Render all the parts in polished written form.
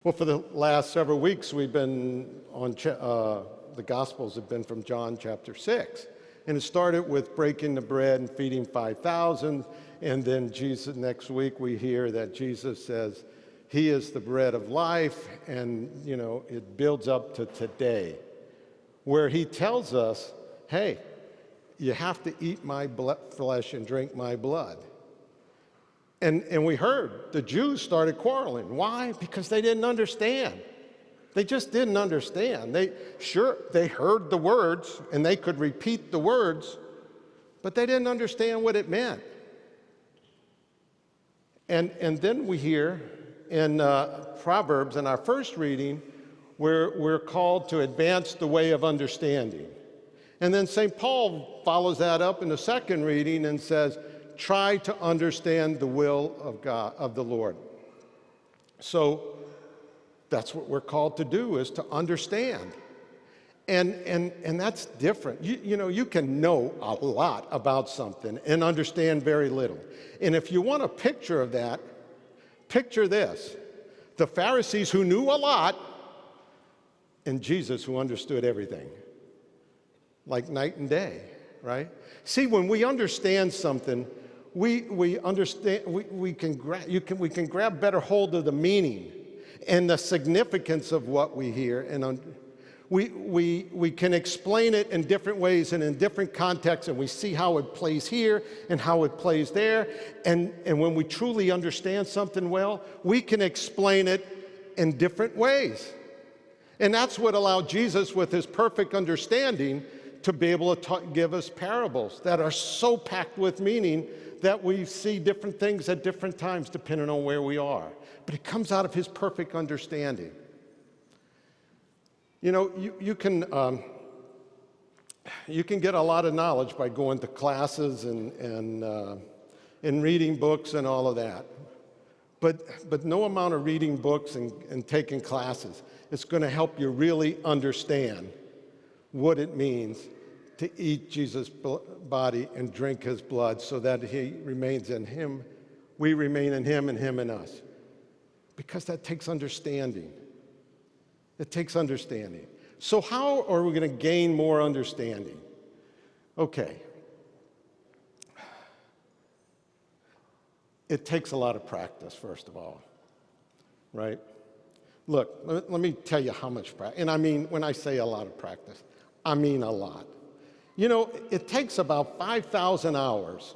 Well, for the last several weeks, we've been on, the Gospels have been from John chapter 6. And it started with breaking the bread and feeding 5,000. And then Jesus, next week, we hear that Jesus says, He is the bread of life. And, it builds up to today, where He tells us, hey, you have to eat my flesh and drink my blood. And we heard the Jews started quarreling. Why? Because they didn't understand. They just didn't understand. They heard the words and they could repeat the words, but they didn't understand what it meant. And then we hear in Proverbs, in our first reading, where we're called to advance the way of understanding. And then St. Paul follows that up in the second reading and says, try to understand the will of God, of the Lord. So that's what we're called to do, is to understand. And that's different. You can know a lot about something and understand very little. And if you want a picture of that, picture this. The Pharisees who knew a lot and Jesus who understood everything. Like night and day, right? See, when we understand something, we understand, we can grab better hold of the meaning and the significance of what we hear, and we can explain it in different ways and in different contexts, and we see how it plays here and how it plays there. And when we truly understand something well, we can explain it in different ways. And that's what allowed Jesus, with his perfect understanding, to be able to give us parables that are so packed with meaning that we see different things at different times depending on where we are. But it comes out of his perfect understanding. You can get a lot of knowledge by going to classes and reading books and all of that. But no amount of reading books and taking classes is going to help you really understand what it means to eat Jesus' body and drink his blood, so that he remains in him, we remain in him, and him in us. Because that takes understanding. It takes understanding. So how are we going to gain more understanding? Okay. It takes a lot of practice, first of all, right? Look, let me tell you how much practice. And I mean, when I say a lot of practice, I mean a lot. It takes about 5,000 hours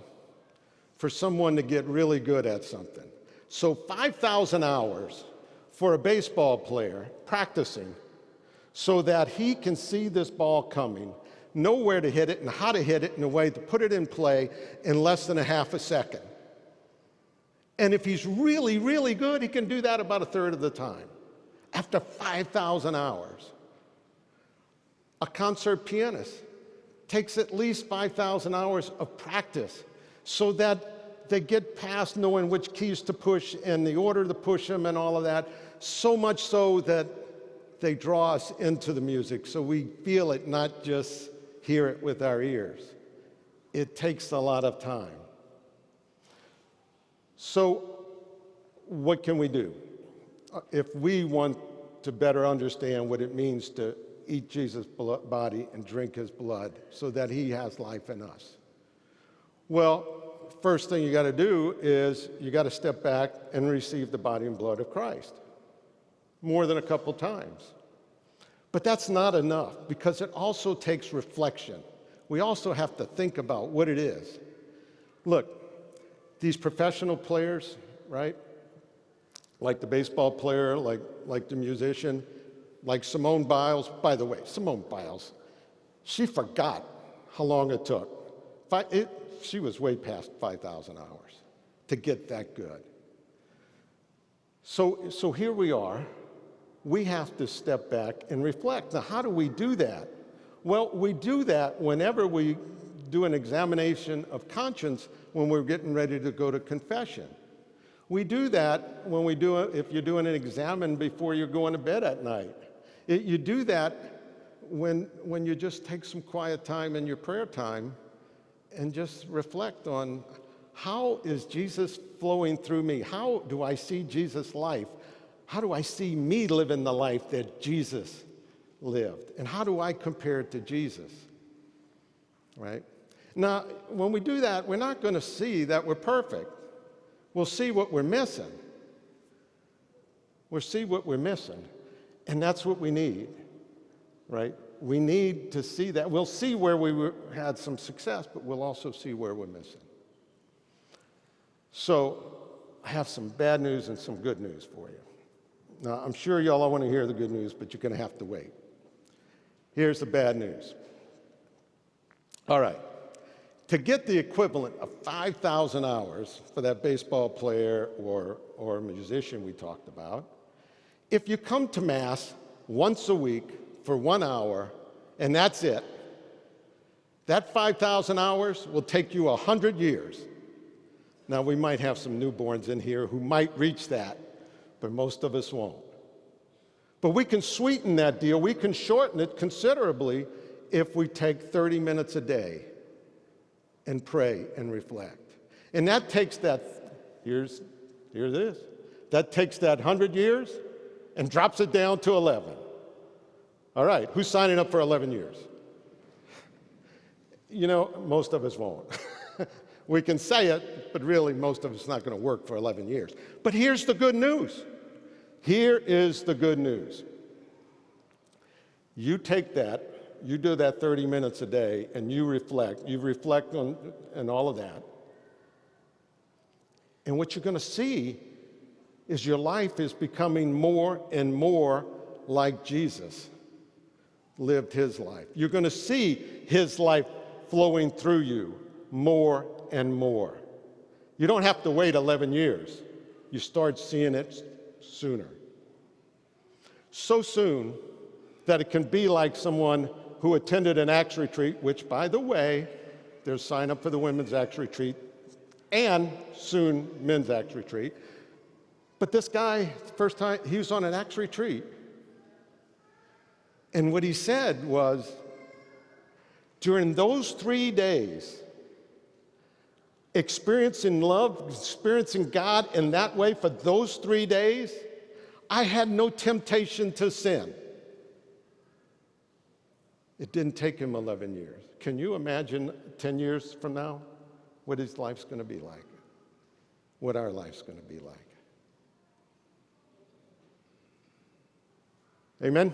for someone to get really good at something. So 5,000 hours for a baseball player practicing so that he can see this ball coming, know where to hit it and how to hit it in a way to put it in play in less than a half a second. And if he's really, really good, he can do that about a third of the time after 5,000 hours. A concert pianist takes at least 5,000 hours of practice so that they get past knowing which keys to push and the order to push them and all of that, so much so that they draw us into the music so we feel it, not just hear it with our ears. It takes a lot of time. So what can we do if we want to better understand what it means to eat Jesus' body and drink his blood so that he has life in us? Well, first thing you got to do is you got to step back and receive the body and blood of Christ more than a couple times. But that's not enough, because it also takes reflection. We also have to think about what it is. Look, these professional players, right? Like the baseball player, like the musician, like Simone Biles. By the way, Simone Biles, she forgot how long it took. She was way past 5,000 hours to get that good. So here we are. We have to step back and reflect. Now, how do we do that? Well, we do that whenever we do an examination of conscience when we're getting ready to go to confession. We do that when if you're doing an examen before you're going to bed at night. You do that when you just take some quiet time in your prayer time and just reflect on, how is Jesus flowing through me? How do I see Jesus' life? How do I see me living the life that Jesus lived? And how do I compare it to Jesus? Right? Now, when we do that, we're not going to see that we're perfect. We'll see what we're missing. We'll see what we're missing. And that's what we need, right? We need to see that. We'll see where had some success, but we'll also see where we're missing. So I have some bad news and some good news for you. Now, I'm sure y'all want to hear the good news, but you're going to have to wait. Here's the bad news. All right. To get the equivalent of 5,000 hours for that baseball player or musician we talked about, if you come to Mass once a week for 1 hour, and that's it, that 5,000 hours will take you 100 years. Now, we might have some newborns in here who might reach that, but most of us won't. But we can sweeten that deal. We can shorten it considerably if we take 30 minutes a day and pray and reflect. And that takes that, here it is, that takes that 100 years and drops it down to 11. All right, who's signing up for 11 years? You know, most of us won't. We can say it, but really most of it's not going to work for 11 years. But here's the good news. Here is the good news. You take that, you do that 30 minutes a day, and you reflect on and all of that. And what you're going to see is your life is becoming more and more like Jesus lived his life. You're going to see his life flowing through you more and more. You don't have to wait 11 years. You start seeing it sooner. So soon that it can be like someone who attended an Acts retreat, which, by the way, there's sign up for the women's Acts retreat and soon men's Acts retreat. But this guy, first time, he was on an Acts retreat. And what he said was, during those 3 days, experiencing love, experiencing God in that way for those 3 days, I had no temptation to sin. It didn't take him 11 years. Can you imagine 10 years from now what his life's going to be like? What our life's going to be like? Amen?